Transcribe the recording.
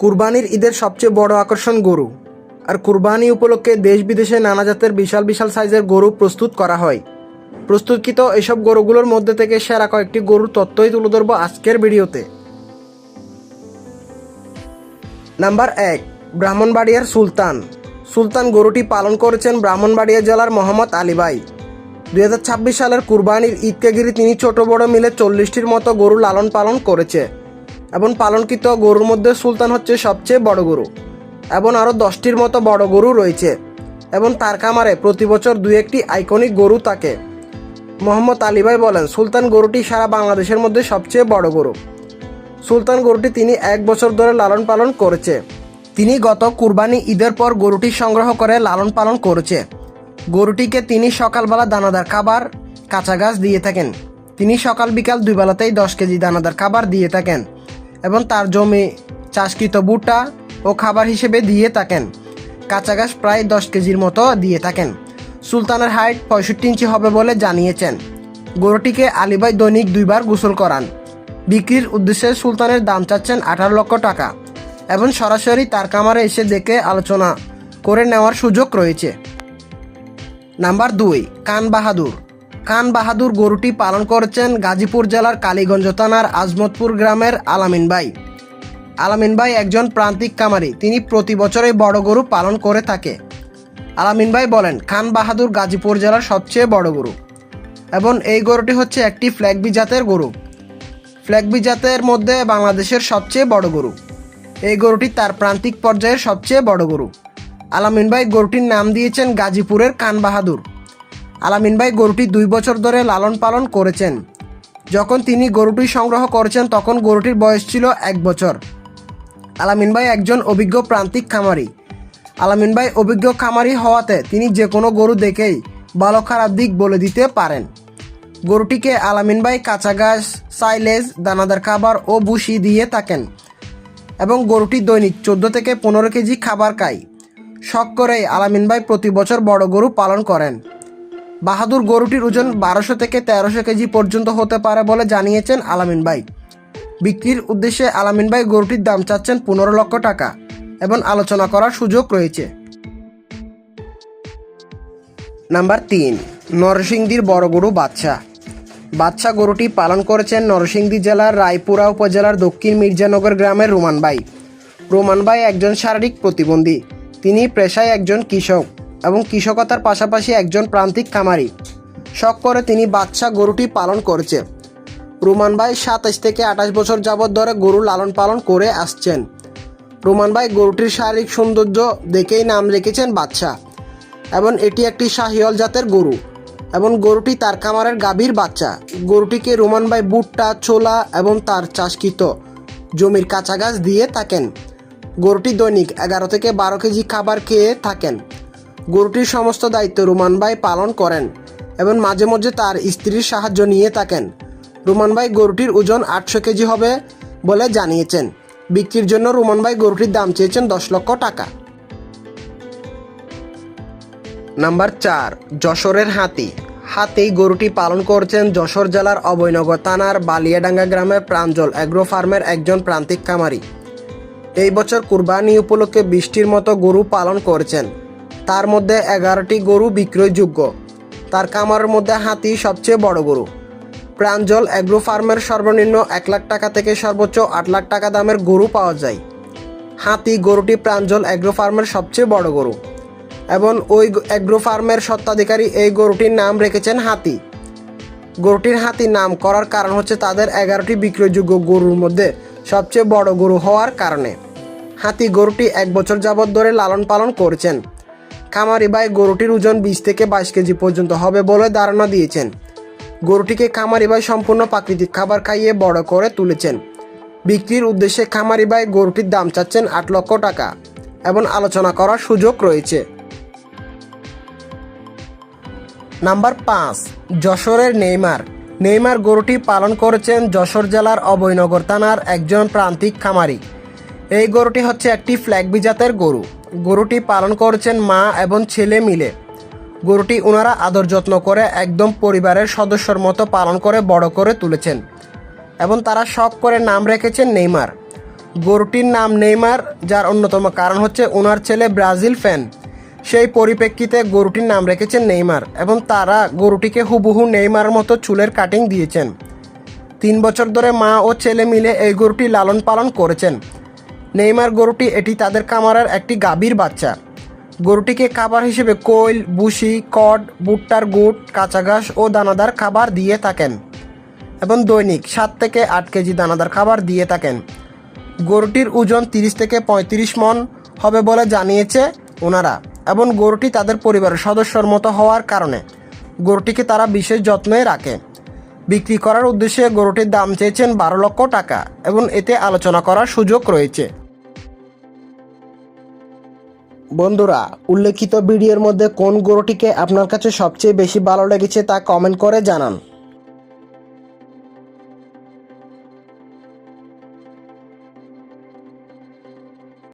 কুরবানির ঈদের সবচেয়ে বড় আকর্ষণ গরু। আর কুরবানি উপলক্ষে দেশ বিদেশে নানা জাতের বিশাল বিশাল সাইজের গরু প্রস্তুত করা হয়। প্রস্তুতকৃত এসব গরুগুলোর মধ্যে থেকে সেরা কয়েকটি গরুর তথ্যই তুলে ধরব আজকের ভিডিওতে। নাম্বার 1, ব্রাহ্মণবাড়িয়ার সুলতান। সুলতান গরুটি পালন করেছেন ব্রাহ্মণবাড়িয়া জেলার মোহাম্মদ আলী ভাই। 2026 সালের কুরবানির ঈদকে ঘিরে তিনি ছোট বড় মিলে 40টির মতো গরু লালন পালন করেছে এবং পালনকৃত গরুর মধ্যে সুলতান হচ্ছে সবচেয়ে বড় গরু এবং আরও 10টির মতো বড় গরু রয়েছে এবং তার খামারে প্রতি বছর 2-1টি আইকনিক গরু থাকে। মোহাম্মদ আলী ভাই বলেন, সুলতান গরুটি সারা বাংলাদেশের মধ্যে সবচেয়ে বড় গরু। সুলতান গরুটি তিনি 1 বছর ধরে লালন পালন করেছে। তিনি গত কুরবানি ঈদের পর গরুটি সংগ্রহ করে লালন পালন করেছে। গরুটিকে তিনি সকালবেলা দানাদার খাবার, কাঁচা ঘাস দিয়ে থাকেন। তিনি সকাল বিকাল 2 বেলাতেই 10 কেজি দানাদার খাবার দিয়ে থাকেন এবং তার জমি চাষকৃত ভুট্টা ও খাবার হিসেবে দিয়ে থাকেন। কাঁচা ঘাস প্রায় 10 কেজির মতো দিয়ে থাকেন। সুলতানের হাইট 65 ইঞ্চি হবে বলে জানিয়েছেন। গরুটিকে আলী ভাই দৈনিক 2 বার গোসল করান। বিক্রির উদ্দেশ্যে সুলতানের দাম চাচ্ছেন 18 লক্ষ টাকা এবং সরাসরি তার খামারে এসে দেখে আলোচনা করে নেওয়ার সুযোগ রয়েছে। নাম্বার 2, কান বাহাদুর। কান বাহাদুর গরুটি পালন করেছেন গাজীপুর জেলার কালীগঞ্জ থানার আজমতপুর গ্রামের আলামিন ভাই। আলামিন ভাই একজন প্রান্তিক খামারি। তিনি প্রতি বছরই বড় গরু পালন করে থাকে। আলামিন ভাই বলেন, খান বাহাদুর গাজীপুর জেলার সবচেয়ে বড় গরু এবং এই গরুটি হচ্ছে একটি ফ্ল্যাগবি জাতের গরু। ফ্ল্যাগবি জাতের মধ্যে বাংলাদেশের সবচেয়ে বড় গরু। এই গরুটি তার প্রান্তিক পর্যায়ের সবচেয়ে বড় গরু। আলামিন ভাই গরুটির নাম দিয়েছেন গাজীপুরের কান বাহাদুর। আলামিন ভাই গরুটি 2 বছর ধরে লালন পালন করেছেন। যখন তিনি গরুটি সংগ্রহ করেছেন তখন গরুটির বয়স ছিল 1 বছর। আলামিন ভাই একজন অভিজ্ঞ প্রান্তিক খামারি। আলামিন ভাই অভিজ্ঞ খামারি হওয়াতে তিনি যে কোনো গরু দেখেই ভালো খারাপ দিক বলে দিতে পারেন। গরুটিকে আলামিন ভাই কাঁচা ঘাস, সাইলেজ, দানাদার খাবার ও ভুসি দিয়ে থাকেন এবং গরুটি দৈনিক 14 থেকে 15 কেজি খাবার খায়। শখ করেই আলামিন ভাই প্রতি বছর বড় গরু পালন করেন। বাহাদুর গরুটির ওজন 1200 থেকে 1300 কেজি পর্যন্ত হতে পারে বলে জানিয়েছেন আলামিন ভাই। বিক্রির উদ্দেশ্যে আলামিন ভাই গরুটির দাম চাচ্ছেন 15 লক্ষ টাকা এবং আলোচনা করার সুযোগ রয়েছে। নাম্বার 3, নরসিংদীর বড় গরু বাদশা। বাদশা গরুটি পালন করেছেন নরসিংদী জেলার রায়পুরা উপজেলার দক্ষিণ মির্জানগর গ্রামের রোমান ভাই। রোমান ভাই একজন শারীরিক প্রতিবন্ধী। তিনি পেশায় একজন কৃষক এবং কৃষকতার পাশাপাশি একজন প্রান্তিক খামারি। শখ করে তিনি বাদশা গরুটি পালন করেছে। রোমান ভাই 27 থেকে 28 বছর যাবৎ ধরে গরু লালন পালন করে আসছেন। রোমান ভাই গরুটির শারীরিক সৌন্দর্য দেখেই নাম রেখেছেন বাদশা এবং এটি একটি শাহিওয়াল জাতের গরু এবং গরুটি তার খামারের গাভীর বাচ্চা। গরুটিকে রোমান ভাই ভুট্টা, ছোলা এবং তার চাষকৃত জমির কাঁচা ঘাস দিয়ে থাকেন। গরুটি দৈনিক 11 থেকে 12 কেজি খাবার খেয়ে থাকেন। গরুটির সমস্ত দায়িত্ব রোমান ভাই পালন করেন এবং মাঝে মধ্যে তার স্ত্রীর সাহায্য নিয়ে থাকেন। রোমান ভাই গরুটির ওজন 800 কেজি হবে বলে জানিয়েছেন। বিক্রির জন্য রোমান ভাই গরুটির দাম চেয়েছেন 10 লক্ষ টাকা। নাম্বার 4, যশোরের হাতি। হাতি গরুটি পালন করছেন যশোর জেলার অভয়নগর থানার বালিয়াডাঙ্গা গ্রামের প্রাঞ্জল অ্যাগ্রো ফার্মের একজন প্রান্তিক খামারি। এই বছর কুরবানি উপলক্ষে 20টির মতো গরু পালন করেছেন। তার মধ্যে 11টি গরু বিক্রয়যোগ্য। তার খামারের মধ্যে হাতি সবচেয়ে বড় গরু। প্রাঞ্জল অ্যাগ্রো ফার্মের সর্বনিম্ন 1 লাখ টাকা থেকে সর্বোচ্চ 8 লাখ টাকা দামের গরু পাওয়া যায়। হাতি গরুটি প্রাঞ্জল অ্যাগ্রো ফার্মের সবচেয়ে বড় গরু এবং ওই অ্যাগ্রো ফার্মের স্বত্বাধিকারী এই গরুটির নাম রেখেছেন হাতি। গরুটির হাতি নাম করার কারণ হচ্ছে তাদের 11টি বিক্রয়যোগ্য গরুর মধ্যে সবচেয়ে বড় গরু হওয়ার কারণে। হাতি গরুটি 1 বছর যাবৎ ধরে লালন পালন করেছেন। খামারি ভাই গরুটির ওজন 20 থেকে 22 কেজি পর্যন্ত হবে বলে ধারণা দিয়েছেন। গরুটিকে খামারি ভাই সম্পূর্ণ প্রাকৃতিক খাবার খাইয়ে বড় করে তুলেছেন। বিক্রির উদ্দেশ্যে খামারি ভাই গরুটির দাম চাচ্ছেন 8 লক্ষ টাকা এবং আলোচনা করার সুযোগ রয়েছে। নাম্বার 5, যশোরের নেইমার। নেইমার গরুটি পালন করেছেন যশোর জেলার অভয়নগর থানার একজন প্রান্তিক খামারি। এই গরুটি হচ্ছে একটি ফ্ল্যাগবি জাতের গরু। গরুটি পালন করেছেন মা এবং ছেলে মিলে। গরুটি ওনারা আদর যত্ন করে একদম পরিবারের সদস্যর মতো পালন করে বড় করে তুলেছেন এবং তারা শখ করে নাম রেখেছেন নেইমার। গরুটির নাম নেইমার, যার অন্যতম কারণ হচ্ছে ওনার ছেলে ব্রাজিল ফ্যান। সেই পরিপ্রেক্ষিতে গরুটির নাম রেখেছেন নেইমার এবং তারা গরুটিকে হুবহু নেইমার মতো চুলের কাটিং দিয়েছেন। 3 বছর ধরে মা ও ছেলে মিলে এই গরুটি লালন পালন করেছেন। নেইমার গরুটি এটি তাদের খামারের একটি গাভীর বাচ্চা। গরুটিকে খাবার হিসেবে কোয়েল, বুশি, কড, ভুট্টার গুড়, কাঁচা ঘাস ও দানাদার খাবার দিয়ে থাকেন এবং দৈনিক 7 থেকে 8 কেজি দানাদার খাবার দিয়ে থাকেন। গরুটির ওজন 30 থেকে 35 মণ হবে বলে জানিয়েছে ওনারা এবং গরুটি তাদের পরিবারের সদস্যর মতো হওয়ার কারণে গরুটিকে তারা বিশেষ যত্নে রাখে। বিক্রি করার উদ্দেশ্যে গরুটির দাম চেয়েছেন 12 লক্ষ টাকা এবং এতে আলোচনা করার সুযোগ রয়েছে। বন্ধুরা, উল্লেখিত ভিডিওর মধ্যে কোন গরুটিকে আপনার কাছে সবচেয়ে বেশি ভালো লেগেছে তা কমেন্ট করে জানান।